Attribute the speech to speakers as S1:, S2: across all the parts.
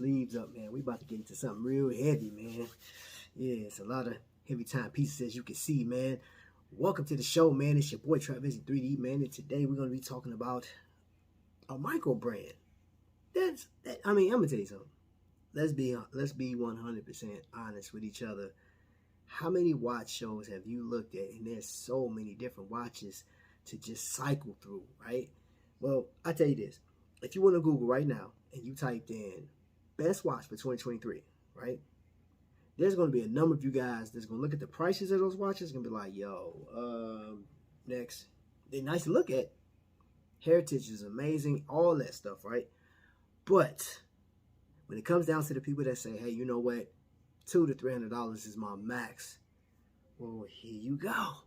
S1: sleeves up, man. We about to get into something real heavy, man. Yeah, it's a lot of heavy time pieces, as you can see, man. Welcome to the show, man. It's your boy Trapvision 3D, man. And today we're going to be talking about a micro brand. I'm gonna tell you something. Let's be 100% honest with each other. How many watch shows have you looked at? And there's so many different watches to just cycle through, right? Well, I tell you this. If you want to Google right now and you typed in best watch for 2023, right? There's going to be a number of you guys that's going to look at the prices of those watches and be like, yo, next. They're nice to look at. Heritage is amazing, all that stuff, right? But when it comes down to the people that say, hey, you know what? $200 to $300 is my max. Well, here you go.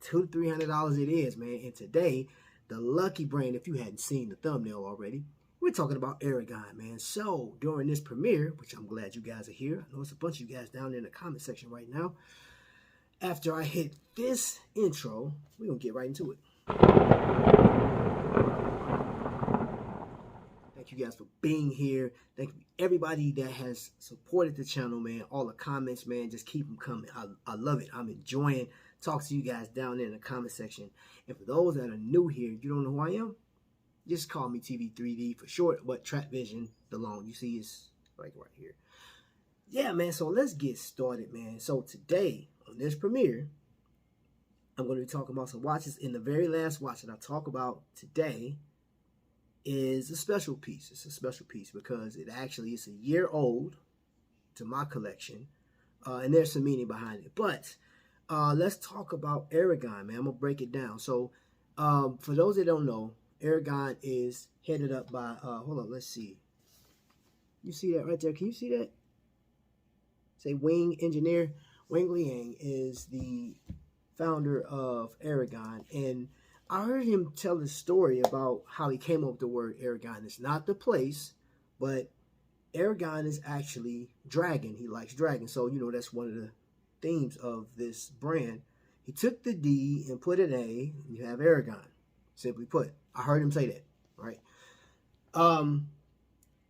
S1: $200 to $300 it is, man. And today, the lucky brand, if you hadn't seen the thumbnail already, we're talking about Aragon, man. So during this premiere, which I'm glad you guys are here. I know it's a bunch of you guys down there in the comment section right now. After I hit this intro, we're going to get right into it. Thank you guys for being here. Thank you everybody that has supported the channel, man. All the comments, man, just keep them coming. I love it. I'm enjoying talking to you guys down there in the comment section. And for those that are new here, you don't know who I am, just call me TV3D for short, but Trapvision, the long you see is right here. Yeah, man, so let's get started, man. So today, on this premiere, I'm going to be talking about some watches. And the very last watch that I talk about today is a special piece. It's a special piece because it actually is a year old to my collection, and there's some meaning behind it. But let's talk about Aragon, man. I'm gonna break it down. So for those that don't know, Aragon is headed up by hold on, let's see. You see that right there? Can you see that? Say Wing Engineer. Wing Liang is the founder of Aragon, and I heard him tell the story about how he came up with the word Aragon. It's not the place, but Aragon is actually dragon. He likes dragon. So, you know, that's one of the themes of this brand. He took the D and put an A, and you have Aragon, simply put. I heard him say that, right?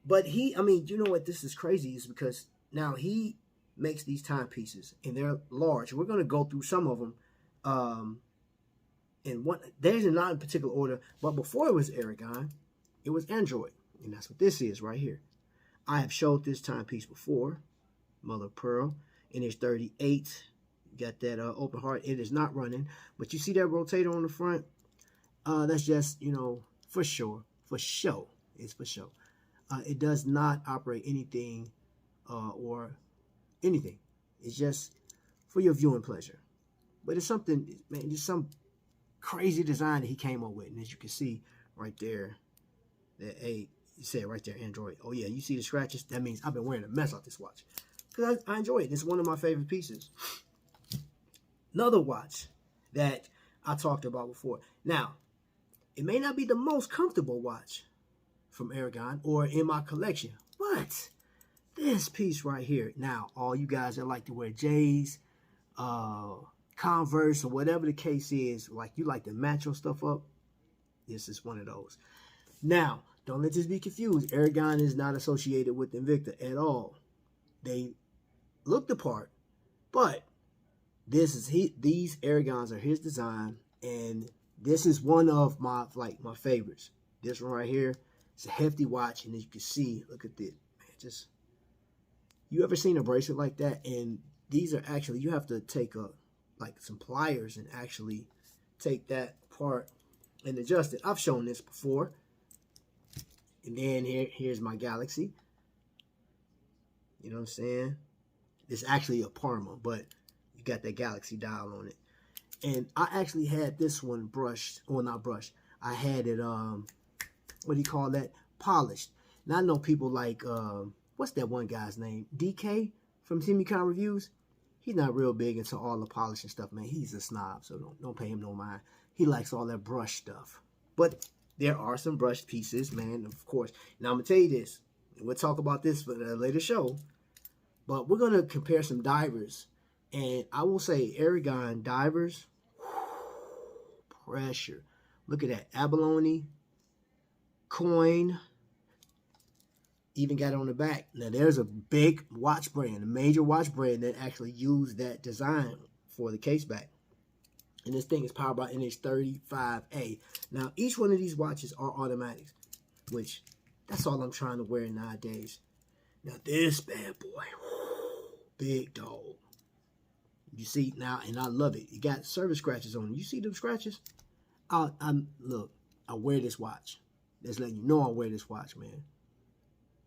S1: But you know what, this is crazy is because now he makes these timepieces, and they're large. We're going to go through some of them. And there's not in particular order, but before it was Aragon, it was EnjoyeD, and that's what this is right here. I have showed this timepiece before, mother of pearl, and it's 38. Got that open heart. It is not running, but you see that rotator on the front? That's just, you know, for sure, for show. It's for show. It does not operate anything or anything. It's just for your viewing pleasure. But it's something, man, just some crazy design that he came up with. And as you can see right there, that A, you said right there, EnjoyeD. Oh yeah, you see the scratches? That means I've been wearing a mess out this watch. Because I enjoy it. It's one of my favorite pieces. Another watch that I talked about before. Now, it may not be the most comfortable watch from Aragon or in my collection, but this piece right here. Now, all you guys that like to wear J's, Converse, or whatever the case is, like you like to match your stuff up, this is one of those. Now, don't let this be confused. Aragon is not associated with Invicta at all. They look the part, but these Aragons are his design, and this is one of my favorites. This one right here, it's a hefty watch, and as you can see, look at this, man. Just, you ever seen a bracelet like that? And these are actually, you have to take some pliers and actually take that part and adjust it. I've shown this before. And then here's my Galaxy. You know what I'm saying? It's actually a Parma, but you got that Galaxy dial on it. And I actually had this one brushed, or not brushed. I had it, what do you call that? Polished. Now I know people like, what's that one guy's name? DK from Timmy-Con Reviews. He's not real big into all the polish and stuff, man. He's a snob, so don't pay him no mind. He likes all that brush stuff. But there are some brushed pieces, man, of course. Now, I'm going to tell you this. We'll talk about this for the later show. But we're going to compare some divers. And I will say, Aragon divers, pressure. Look at that. Abalone, coin, Even got it on the back. Now there's a big watch brand, a major watch brand that actually used that design for the case back. And this thing is powered by NH35A. Now each one of these watches are automatics, which that's all I'm trying to wear nowadays. Now this bad boy, big dog. You see now, and I love it. It got service scratches on it. You see them scratches? Look, I wear this watch. Just letting you know I wear this watch, man.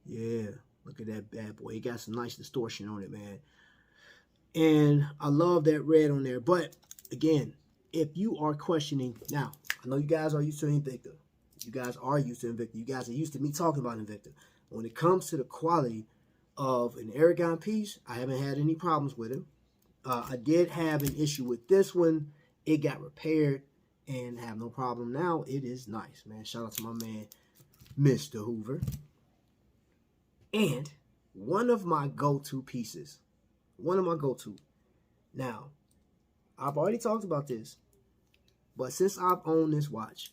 S1: Yeah, look at that bad boy. It got some nice distortion on it, man. And I love that red on there. But again, if you are questioning, now I know you guys are used to Invicta. You guys are used to Invicta. You guys are used to me talking about Invicta. When it comes to the quality of an Aragon piece, I haven't had any problems with it. I did have an issue with this one. It got repaired and have no problem now. It is nice, man. Shout out to my man, Mr. Hoover. And one of my go-to pieces. One of my go-to. Now, I've already talked about this. But since I've owned this watch,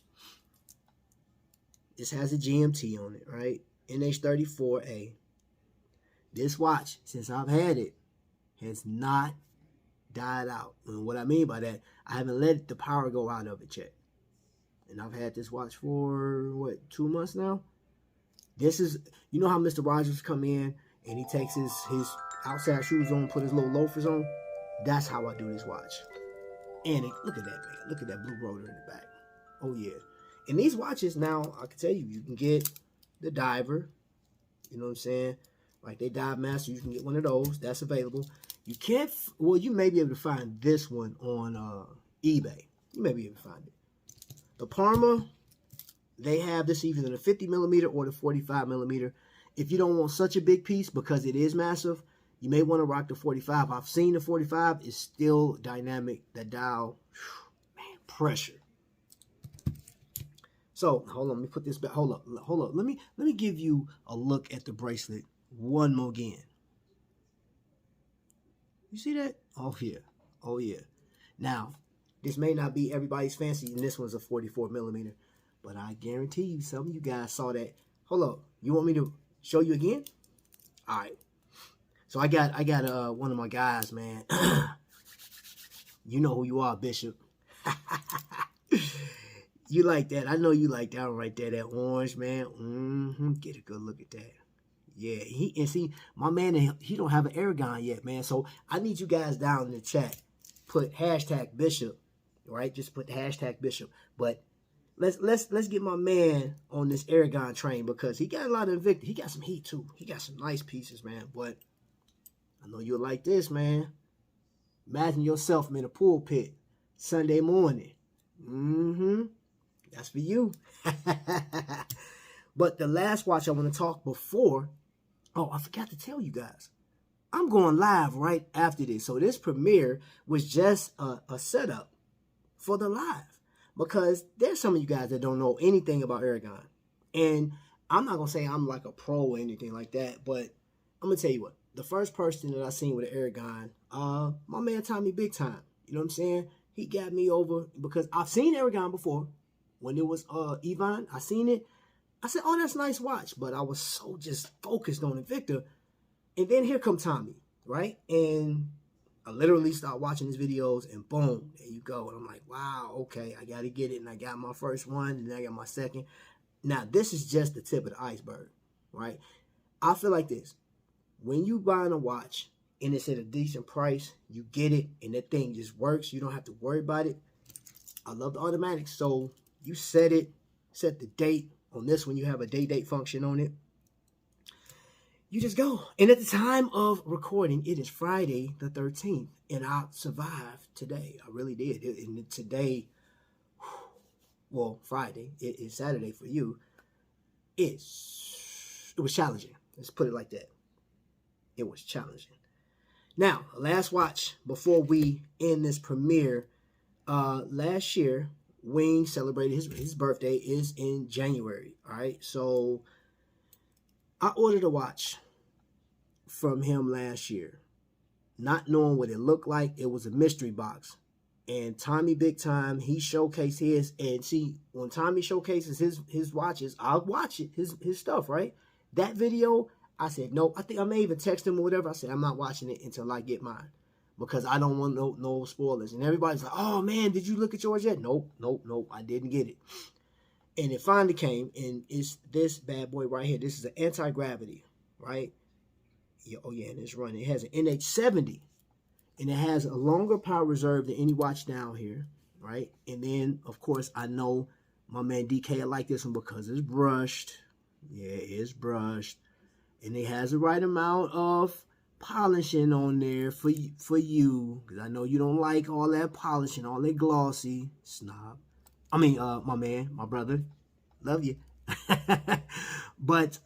S1: this has a GMT on it, right? NH34A. This watch, since I've had it, has not died out. And what I mean by that, I haven't let the power go out of it yet. And I've had this watch for, what, 2 months now? This is, you know how Mr. Rogers come in and he takes his outside shoes on, put his little loafers on? That's how I do this watch. And look at that, man. Look at that blue rotor in the back. Oh, yeah. And these watches now, I can tell you, you can get the diver. You know what I'm saying? Like they Dive Master, you can get one of those. That's available. You can't, well, you may be able to find this one on eBay. You may be able to find it. The Parma, they have this either in the 50 millimeter or the 45 millimeter. If you don't want such a big piece, because it is massive, you may want to rock the 45. I've seen the 45. It's still dynamic. That dial, man, pressure. So, hold on. Let me put this back. Hold up. Let me give you a look at the bracelet one more again. You see that? Oh, yeah. Oh, yeah. Now, this may not be everybody's fancy, and this one's a 44 millimeter. But I guarantee you, some of you guys saw that. Hold up. You want me to show you again? All right. So I got one of my guys, man. You know who you are, Bishop. You like that. I know you like that one right there, that orange, man. Get a good look at that. Yeah, and see, my man, he don't have an Aragon yet, man. So I need you guys down in the chat. Put hashtag Bishop, right? Just put the hashtag Bishop. But let's get my man on this Aragon train, because he got a lot of Invicta. He got some heat too. He got some nice pieces, man. But I know you'll like this, man. Imagine yourself in a pulpit Sunday morning. That's for you. But the last watch I want to talk before, oh, I forgot to tell you guys. I'm going live right after this. So this premiere was just a setup for the live, because there's some of you guys that don't know anything about Aragon. And I'm not going to say I'm like a pro or anything like that, but I'm going to tell you what. The first person that I seen with an Aragon, my man Tommy Big Time. You know what I'm saying? He got me over, because I've seen Aragon before. When it was Yvonne, I seen it. I said, oh, that's a nice watch. But I was so just focused on Invicta. And then here come Tommy, right? And I literally started watching his videos, and boom, there you go. And I'm like, wow, okay, I got to get it. And I got my first one, and then I got my second. Now, this is just the tip of the iceberg, right? I feel like this. When you buying a watch and it's at a decent price, you get it, and that thing just works. You don't have to worry about it. I love the automatics. So you set the date. On this one, you have a date function on it. You just go. And at the time of recording, it is Friday the 13th. And I survived today. I really did. And today, well, Friday, it is Saturday for you. It was challenging. Let's put it like that. It was challenging. Now, last watch before we end this premiere. Last year, Wing celebrated his birthday is in January. All right. So I ordered a watch from him last year, not knowing what it looked like. It was a mystery box. And Tommy Big Time, he showcased his. And see, when Tommy showcases his watches, I'll watch it, his stuff, right? That video, I said, nope. I think I may even text him or whatever. I said, I'm not watching it until I get mine because I don't want no spoilers. And everybody's like, oh, man, did you look at yours yet? Nope. I didn't get it. And it finally came, and it's this bad boy right here. This is an anti-gravity, right? Yeah, oh, yeah, and it's running. It has an NH70, and it has a longer power reserve than any watch down here, right? And then, of course, I know my man DK will like this one because it's brushed. Yeah, it's brushed. And it has the right amount of polishing on there for you. Because I know you don't like all that polishing, all that glossy. Snob. I mean, my man, my brother. Love you. But,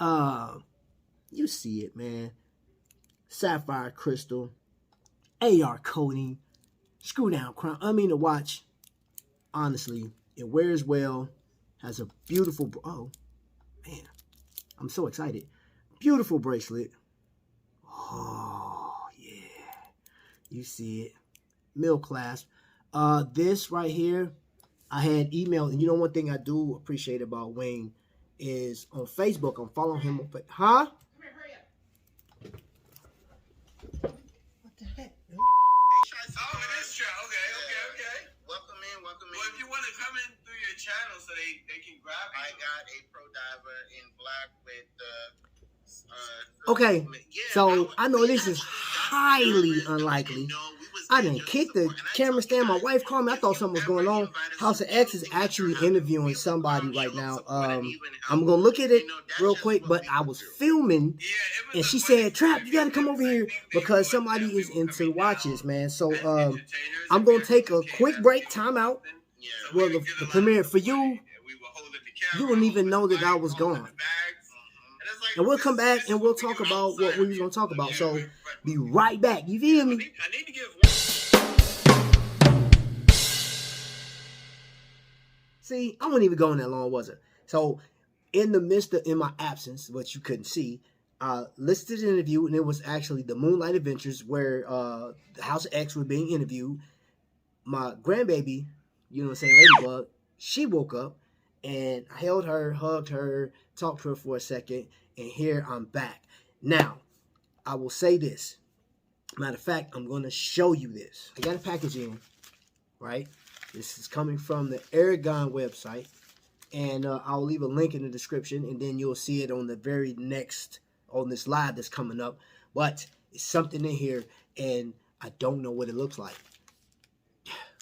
S1: you see it, man. Sapphire crystal. AR coating. Screw down crown. I mean, the watch, honestly, it wears well. Has a beautiful, oh, man. I'm so excited. Beautiful bracelet. Oh, yeah. You see it. Mill clasp. This right here, I had emailed, and you know one thing I do appreciate about Wayne is on Facebook, I'm following him. Huh? Come here, hurry up. What the heck, dude?
S2: Oh, it is true. Okay. Welcome in. Well, if you want to come in through your channel so they can grab you. I got a Pro Diver in black with
S1: okay, so I know this is highly unlikely. I didn't kick the camera stand. My wife called me. I thought something was going on. House of X is actually interviewing somebody right now. I'm going to look at it real quick, but I was filming, and she said, Trap, you got to come over here because somebody is into watches, man. So I'm going to take a quick break, time out. Well, the premiere for you wouldn't even know that I was gone. And we'll come back and we'll talk about what we was going to talk about. So, be right back. You feel me? See, I wasn't even going that long, was it? So, in the midst of, in my absence, what you couldn't see, listed an interview, and it was actually the Moonlight Adventures where the House of X was being interviewed. My grandbaby, you know what I'm saying, Ladybug, she woke up, and I held her, hugged her, talked to her for a second, and here I'm back. Now, I will say this. Matter of fact, I'm going to show you this. I got a package in, right? This is coming from the Aragon website, and I'll leave a link in the description, and then you'll see it on the very next, on this live that's coming up. But it's something in here, and I don't know what it looks like.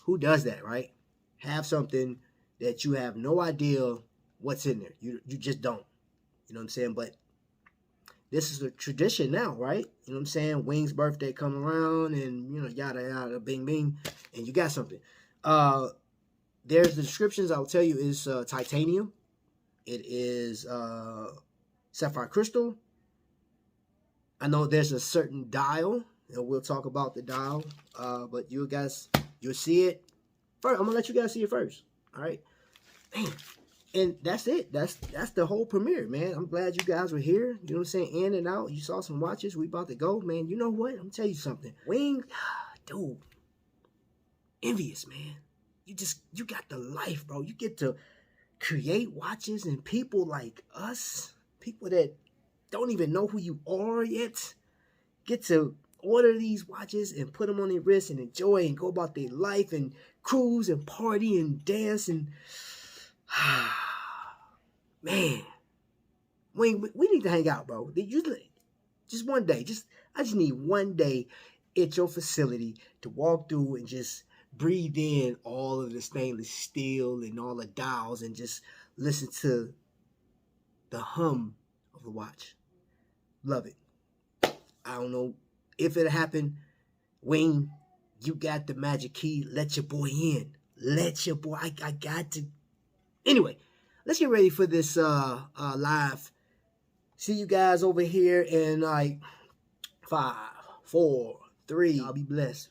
S1: Who does that, right? Have something that you have no idea what's in there. You just don't. You know what I'm saying? But this is a tradition now, right? You know what I'm saying? Wing's birthday come around and, you know, yada, yada, bing, bing. And you got something. There's the descriptions I'll tell you is titanium. It is sapphire crystal. I know there's a certain dial. And we'll talk about the dial. But you guys, you'll see it. First, I'm going to let you guys see it first. All right? Man. And that's it. That's the whole premiere, man. I'm glad you guys were here. You know what I'm saying? In and out. You saw some watches. We about to go, man. You know what? I'm gonna tell you something. Wing, dude, envious, man. You got the life, bro. You get to create watches, and people like us, people that don't even know who you are yet, get to order these watches and put them on their wrist and enjoy and go about their life and cruise and party and dance and man, we need to hang out, bro. Just one day. I just need one day at your facility to walk through and just breathe in all of the stainless steel and all the dials and just listen to the hum of the watch. Love it. I don't know if it happened. Wayne, you got the magic key. Let your boy in. Let your boy. I got to. Anyway, let's get ready for this live. See you guys over here in like 5, 4, 3. I'll be blessed.